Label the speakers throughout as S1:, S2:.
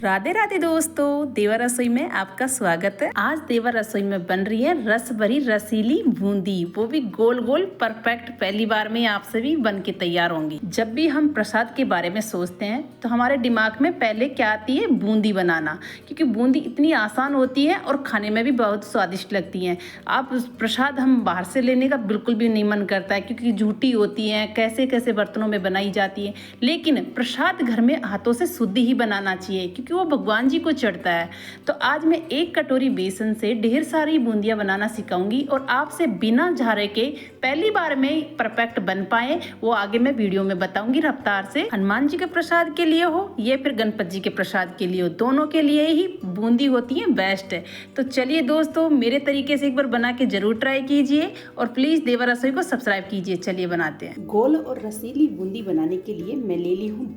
S1: राधे राधे दोस्तों, देवा रसोई में आपका स्वागत है। आज देवा रसोई में बन रही है रस भरी रसीली बूंदी, वो भी गोल गोल परफेक्ट। पहली बार में आप सभी बन के तैयार होंगी। जब भी हम प्रसाद के बारे में सोचते हैं तो हमारे दिमाग में पहले क्या आती है? बूंदी बनाना, क्योंकि बूंदी इतनी आसान होती है और खाने में भी बहुत स्वादिष्ट लगती है। आप प्रसाद हम बाहर से लेने का बिल्कुल भी नहीं मन करता है, क्योंकि झूठी होती है, कैसे कैसे बर्तनों में बनाई जाती है। लेकिन प्रसाद घर में हाथों से शुद्ध ही बनाना चाहिए, क्योंकि वो भगवान जी को चढ़ता है। तो आज मैं 1 कटोरी बेसन से ढेर सारी बूंदियां बनाना सिखाऊंगी और आपसे बिना झारे के पहली बार में परफेक्ट बन पाए वो आगे मैं वीडियो में बताऊंगी रफ्तार से। हनुमान जी के प्रसाद के लिए हो या फिर गणपति जी के प्रसाद के लिए हो, दोनों के लिए ही बूंदी होती है बेस्ट है। तो चलिए दोस्तों, मेरे तरीके से एक बार बना के जरूर ट्राई कीजिए और प्लीज देवा रसोई को सब्सक्राइब कीजिए। चलिए बनाते हैं।
S2: गोल और रसीली बूंदी बनाने के लिए मैं ले ली हूँ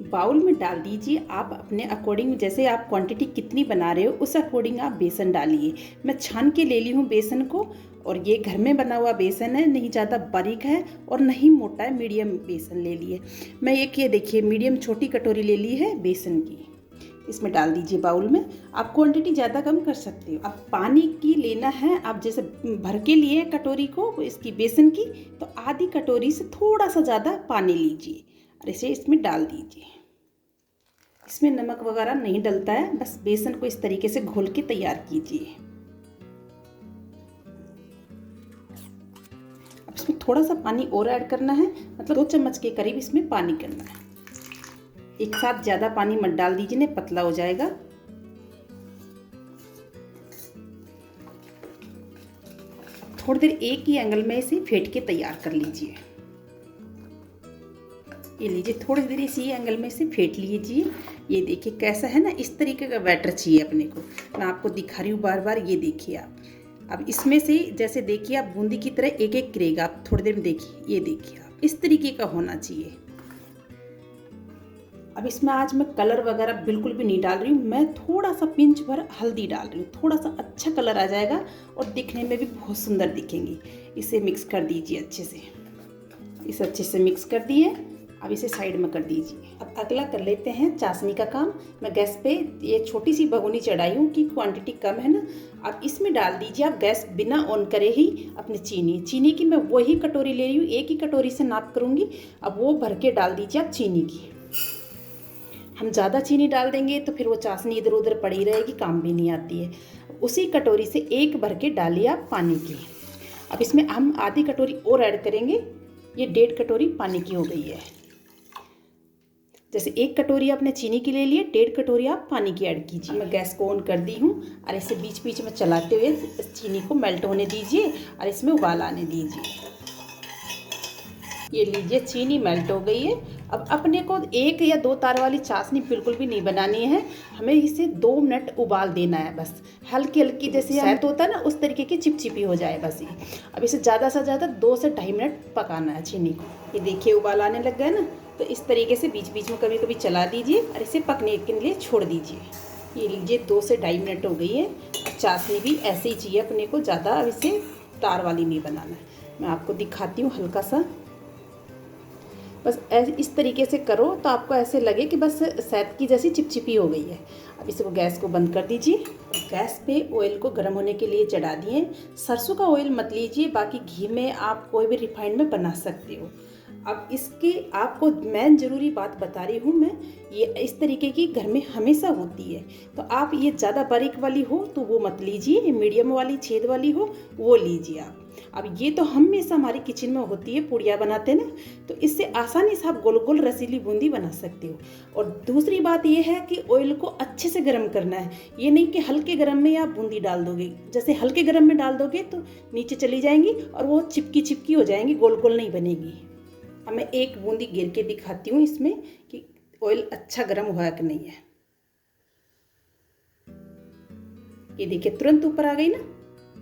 S2: बाउल में डाल दीजिए आप अपने अकॉर्डिंग, जैसे आप क्वांटिटी कितनी बना रहे हो उस अकॉर्डिंग आप बेसन डालिए। मैं छान के ले ली हूँ बेसन को, और ये घर में बना हुआ बेसन है, नहीं ज़्यादा बारीक है और नहीं मोटा है, मीडियम बेसन ले लिए। मैं एक ये देखिए मीडियम छोटी कटोरी ले ली है बेसन की, इसमें डाल दीजिए बाउल में। आप क्वांटिटी ज़्यादा कम कर सकते हो। अब पानी की लेना है, आप जैसे भर के लिए कटोरी को इसकी बेसन की, तो आधी कटोरी से थोड़ा सा ज़्यादा पानी लीजिए और इसे इसमें डाल दीजिए। इसमें नमक वगैरह नहीं डलता है, बस बेसन को इस तरीके से घोल के तैयार कीजिए। अब इसमें थोड़ा सा पानी और ऐड करना है, मतलब 2 चम्मच के करीब इसमें पानी करना है। एक साथ ज़्यादा पानी मत डाल दीजिए, नहीं पतला हो जाएगा। थोड़ी देर एक ही एंगल में इसे फेंट के तैयार कर लीजिए। ये लीजिए, थोड़ी देर इसी एंगल में से फेंट लीजिए। ये देखिए कैसा है ना, इस तरीके का बैटर चाहिए अपने को। मैं आपको दिखा रही हूँ बार बार, ये देखिए आप। अब इसमें से जैसे देखिए आप बूंदी की तरह एक एक गिरेगा, आप थोड़ी देर में देखिए, ये देखिए आप, इस तरीके का होना चाहिए। अब इसमें आज मैं कलर वगैरह बिल्कुल भी नहीं डाल रही हूँ, मैं थोड़ा सा पिंच भर हल्दी डाल रही हूँ, थोड़ा सा अच्छा कलर आ जाएगा और दिखने में भी बहुत सुंदर दिखेंगी। इसे मिक्स कर दीजिए अच्छे से, इसे अच्छे से मिक्स कर दिए। अब इसे साइड में कर दीजिए। अब अगला कर लेते हैं चाशनी का काम। मैं गैस पे ये छोटी सी भगोनी चढ़ाई हूँ कि क्वांटिटी कम है ना। अब इसमें डाल दीजिए आप गैस बिना ऑन करे ही अपनी चीनी की मैं वही कटोरी ले रही हूँ, एक ही कटोरी से नाप करूँगी। अब वो भर के डाल दीजिए आप चीनी की। हम ज़्यादा चीनी डाल देंगे तो फिर वो चाशनी इधर उधर पड़ी रहेगी, काम भी नहीं आती है। उसी कटोरी से एक भर के डालिए आप पानी की। अब इसमें हम आधी कटोरी और ऐड करेंगे, ये 1.5 कटोरी पानी की हो गई है। जैसे 1 कटोरी आपने चीनी की ले लिए, 1.5 कटोरी आप पानी की ऐड कीजिए। मैं गैस को ऑन कर दी हूँ और इसे बीच बीच में चलाते हुए इस चीनी को मेल्ट होने दीजिए और इसमें उबाल आने दीजिए। ये लीजिए, चीनी मेल्ट हो गई है। अब अपने को 1 या 2 तार वाली चाशनी बिल्कुल भी नहीं बनानी है, हमें इसे 2 मिनट उबाल देना है बस। हल्की हल्की जैसे शहद होता है ना, उस तरीके की चिपचिपी हो जाए बस ये। अब इसे ज़्यादा से ज़्यादा 2 से 2.5 मिनट पकाना है चीनी को। ये देखिए उबाल आने लग गया ना, तो इस तरीके से बीच बीच में कभी कभी चला दीजिए और इसे पकने के लिए छोड़ दीजिए। ये लीजिए 2 से 2.5 मिनट हो गई है। चाशनी भी ऐसे ही चाहिए अपने को, ज़्यादा अब इसे तार वाली नहीं बनाना है। मैं आपको दिखाती हूँ हल्का सा, बस इस तरीके से करो तो आपको ऐसे लगे कि बस शहद की जैसी चिपचिपी हो गई है। अब इसे गैस को बंद कर दीजिए। गैस पे ऑयल को गर्म होने के लिए चढ़ा दिए। सरसों का ऑयल मत लीजिए, बाकी घी में आप कोई भी रिफाइंड में बना सकते हो। अब इसकी आपको मैं ज़रूरी बात बता रही हूँ, मैं ये इस तरीके की घर में हमेशा होती है। तो आप ये ज़्यादा बारीक वाली हो तो वो मत लीजिए, मीडियम वाली छेद वाली हो वो लीजिए आप। अब ये तो हमेशा हमारी किचन में होती है, पूड़ियाँ बनाते हैं ना, तो इससे आसानी से आप गोल गोल रसीली बूंदी बना सकते हो। और दूसरी बात ये है कि ऑयल को अच्छे से गर्म करना है, ये नहीं कि हल्के गर्म में आप बूंदी डाल दोगे। जैसे हल्के गर्म में डाल दोगे तो नीचे चली जाएंगी और वो चिपकी चिपकी हो जाएंगी, गोल गोल नहीं बनेगी। अब मैं एक बूंदी गिर के दिखाती हूँ इसमें कि ऑयल अच्छा गर्म हुआ कि नहीं है। ये देखिए तुरंत ऊपर आ गई ना,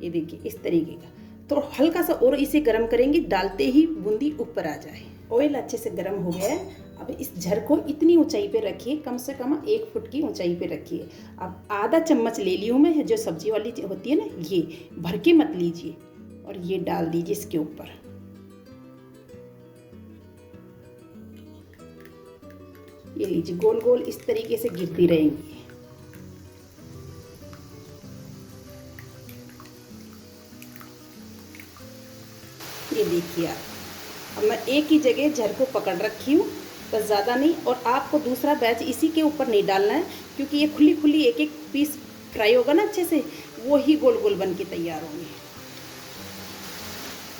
S2: ये देखिए इस तरीके का। तो हल्का सा और इसे गर्म करेंगे, डालते ही बूंदी ऊपर आ जाए। ऑयल अच्छे से गर्म हो गया है। अब इस झर को इतनी ऊंचाई पे रखिए, कम से कम 1 फुट की ऊंचाई पे रखिए। अब आधा चम्मच ले ली हूँ मैं, जो सब्जी वाली होती है ना, ये भर के मत लीजिए, और ये डाल दीजिए इसके ऊपर। ये लीजिए गोल गोल इस तरीके से गिरती रहेंगी। ये देखिए आप, अब मैं एक ही जगह झर को पकड़ रखी हूँ, बस ज़्यादा नहीं। और आपको दूसरा बैच इसी के ऊपर नहीं डालना है, क्योंकि ये खुली खुली एक एक पीस फ्राई होगा ना अच्छे से, वो ही गोल गोल बन के तैयार होंगे।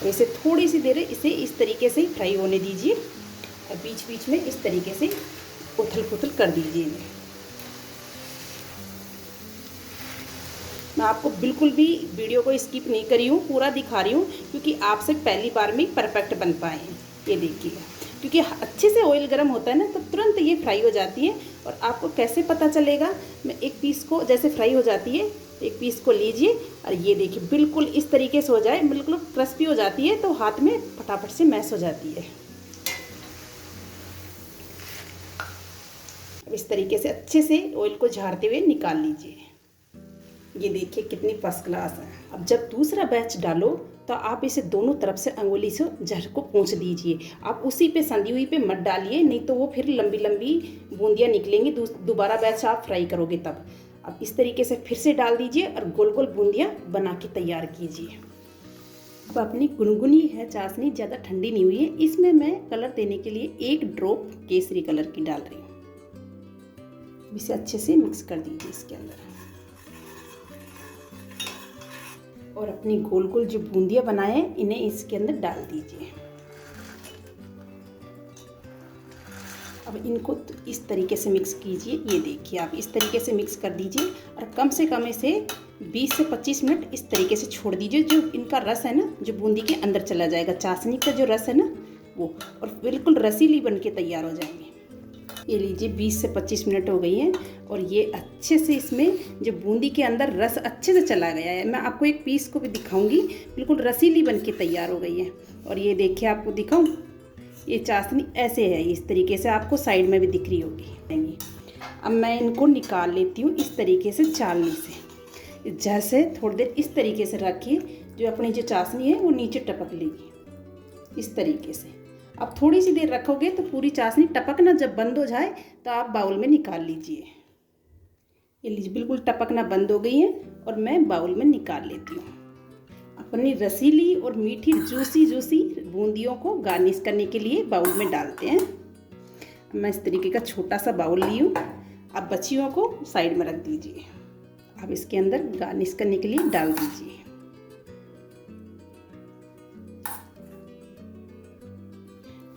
S2: अब इसे थोड़ी सी देर इसे इस तरीके से ही फ्राई होने दीजिए और बीच बीच में इस तरीके से उथल पुथल कर दीजिए इन्हें। मैं आपको बिल्कुल भी वीडियो को स्किप नहीं करी हूँ, पूरा दिखा रही हूँ, क्योंकि आपसे पहली बार में परफेक्ट बन पाए हैं। ये देखिएगा, क्योंकि अच्छे से ऑयल गर्म होता है ना, तो तुरंत ये फ्राई हो जाती है। और आपको कैसे पता चलेगा, मैं एक पीस को जैसे फ्राई हो जाती है, एक पीस को लीजिए और ये देखिए बिल्कुल इस तरीके से हो जाए, बिल्कुल क्रिस्पी हो जाती है, तो हाथ में फटाफट से मैश हो जाती है। अब इस तरीके से अच्छे से ऑयल को झाड़ते हुए निकाल लीजिए। ये देखिए कितनी फर्स्ट क्लास है। अब जब दूसरा बैच डालो तो आप इसे दोनों तरफ से अंगुली से जर को पोंछ दीजिए। आप उसी पे संधी हुई पे मत डालिए, नहीं तो वो फिर लंबी लंबी बूंदियाँ निकलेंगी, दोबारा बैच आप फ्राई करोगे तब। अब इस तरीके से फिर से डाल दीजिए और गोल गोल बूंदियाँ बना के तैयार कीजिए। अब अपनी गुनगुनी है चाशनी, ज़्यादा ठंडी नहीं हुई है, इसमें मैं कलर देने के लिए 1 ड्रॉप केसरी कलर की डाल रही हूँ। इसे अच्छे से मिक्स कर दीजिए इसके अंदर और अपनी गोल गोल जो बूंदियाँ बनाए हैं इन्हें इसके अंदर डाल दीजिए। अब इनको इस तरीके से मिक्स कीजिए। ये देखिए आप इस तरीके से मिक्स कर दीजिए और कम से कम इसे 20 से 25 मिनट इस तरीके से छोड़ दीजिए। जो इनका रस है ना, जो बूंदी के अंदर चला जाएगा, चाशनी का जो रस है ना वो, और बिल्कुल रसीली बन के तैयार हो जाएंगे। ये लीजिए 20 से 25 मिनट हो गई हैं और ये अच्छे से इसमें जो बूंदी के अंदर रस अच्छे से चला गया है। मैं आपको एक पीस को भी दिखाऊंगी, बिल्कुल रसीली बन के तैयार हो गई है। और ये देखिए आपको दिखाऊं, ये चाशनी ऐसे है, इस तरीके से आपको साइड में भी दिख रही होगी। अब मैं इनको निकाल लेती हूँ इस तरीके से चालनी से। जैसे थोड़ी देर इस तरीके से रखिए, जो अपनी जो चाशनी है वो नीचे टपक लेगी इस तरीके से। अब थोड़ी सी देर रखोगे तो पूरी चाशनी टपकना जब बंद हो जाए तो आप बाउल में निकाल लीजिए। ये लीजिए बिल्कुल टपकना बंद हो गई है और मैं बाउल में निकाल लेती हूँ। अपनी रसीली और मीठी जूसी जूसी बूंदियों को गार्निश करने के लिए बाउल में डालते हैं। मैं इस तरीके का छोटा सा बाउल ली हूँ। अब बच्चियों को साइड में रख दीजिए। अब इसके अंदर गार्निश करने के लिए डाल दीजिए।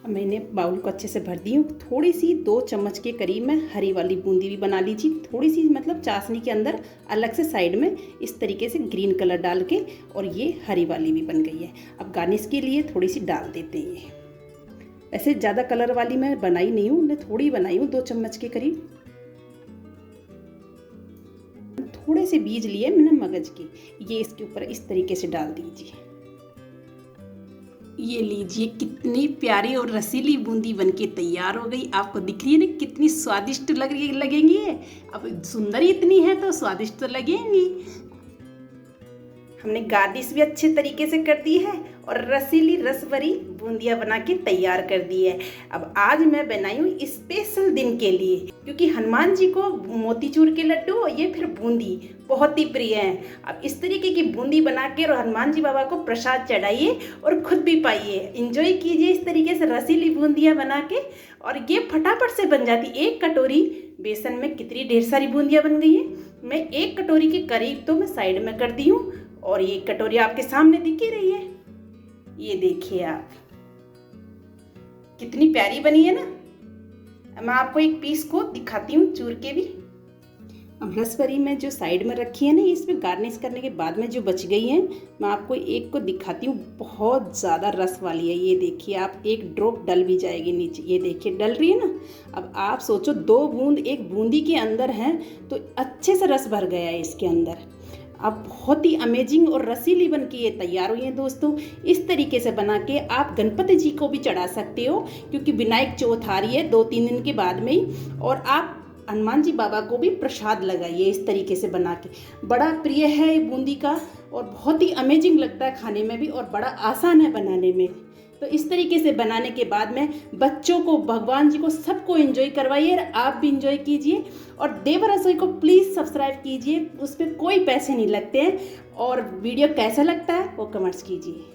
S2: अब मैंने बाउल को अच्छे से भर दी हूँ। थोड़ी सी 2 चम्मच के करीब मैं हरी वाली बूंदी भी बना लीजिए। थोड़ी सी मतलब चाशनी के अंदर अलग से साइड में इस तरीके से ग्रीन कलर डाल के, और ये हरी वाली भी बन गई है। अब गार्निश के लिए थोड़ी सी डाल देते हैं। ऐसे ज़्यादा कलर वाली मैं बनाई नहीं हूँ, मैं थोड़ी बनाई हूँ 2 चम्मच के करीब। थोड़े से बीज लिए मैंने मगज के, ये इसके ऊपर इस तरीके से डाल दीजिए। ये लीजिए कितनी प्यारी और रसीली बूंदी बनके तैयार हो गई। आपको दिख रही है ना कितनी स्वादिष्ट लगेंगी। अब सुंदर इतनी है तो स्वादिष्ट तो लगेंगी। हमने गार्निश भी अच्छे तरीके से कर दी है और रसीली रस भरी बूंदियाँ बना के तैयार कर दी है। अब आज मैं बनाई हूँ स्पेशल दिन के लिए, क्योंकि हनुमान जी को मोतीचूर के लड्डू और ये फिर बूंदी बहुत ही प्रिय हैं। अब इस तरीके की बूंदी बना के और हनुमान जी बाबा को प्रसाद चढ़ाइए और खुद भी पाइए, एंजॉय कीजिए इस तरीके से रसीली बूंदियाँ बना के। और ये फटाफट से बन जाती। 1 कटोरी बेसन में कितनी ढेर सारी बूंदियाँ बन गई हैं। मैं 1 कटोरी के करीब तो मैं साइड में कर दी हूँ और ये कटोरी आपके सामने दिख ही रही है। ये देखिए आप कितनी प्यारी बनी है ना। मैं आपको एक पीस को दिखाती हूँ चूर के भी। अब रसभरी में जो साइड में रखी है ना, इसमें गार्निश करने के बाद में जो बच गई हैं, मैं आपको एक को दिखाती हूँ। बहुत ज़्यादा रस वाली है। ये देखिए आप, 1 ड्रॉप डल भी जाएगी नीचे। ये देखिए डल रही है ना। अब आप सोचो 2 बूंद एक बूंदी के अंदर हैं तो अच्छे से रस भर गया है इसके अंदर। अब बहुत ही अमेजिंग और रसीली बन के ये तैयार हुई हैं दोस्तों। इस तरीके से बना के आप गणपति जी को भी चढ़ा सकते हो, क्योंकि विनायक चौथ आ रही है 2-3 दिन के बाद में ही। और आप हनुमान जी बाबा को भी प्रसाद लगाइए इस तरीके से बना के। बड़ा प्रिय है ये बूंदी का और बहुत ही अमेजिंग लगता है खाने में भी, और बड़ा आसान है बनाने में। तो इस तरीके से बनाने के बाद में बच्चों को, भगवान जी को, सबको एंजॉय करवाइए और आप भी एंजॉय कीजिए। और देवर रसोई को प्लीज़ सब्सक्राइब कीजिए, उस पर कोई पैसे नहीं लगते हैं। और वीडियो कैसा लगता है वो कमेंट्स कीजिए।